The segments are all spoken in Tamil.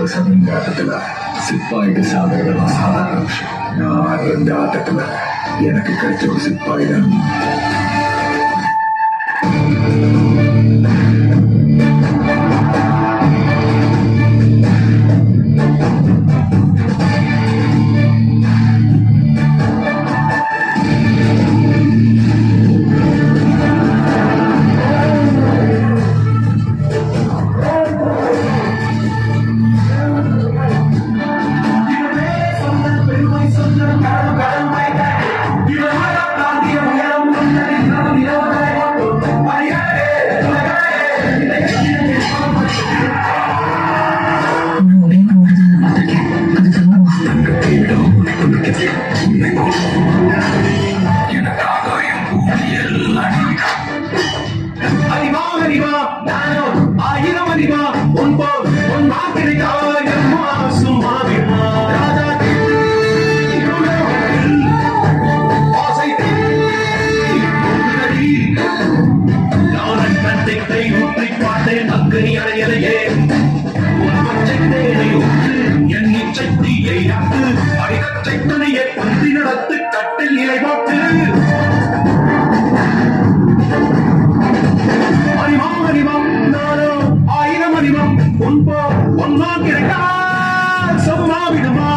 வருஷம் இந்த ஆட்டத்துல சிப்பாய்க்கு சாதகமா சாதாரண விஷயம். நான் இந்த ஆட்டத்துல எனக்கு கிடைச்ச ஒரு சிப்பாய் தான். கட்டில் நிலை போட்டு அறிவாம் அறிவாம் நானோ ஆயிரம் அறிவாம் உன்போ ஒன்னா கிடைக்கா சும்மா விடுமா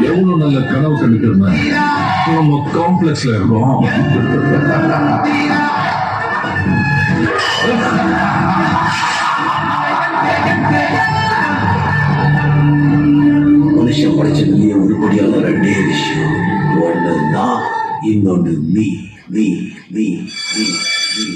எவ்வளவு நல்ல கனவு கண்டுக்கிறோம். நம்ம காம்ப்ளெக்ஸ்ல இருக்கோம். மனுஷன் படிச்சதுலயே உருப்படியான ரெண்டே விஷயம். ஒண்ணு நான், இன்னொன்னு நீ நீ நீ நீ நீ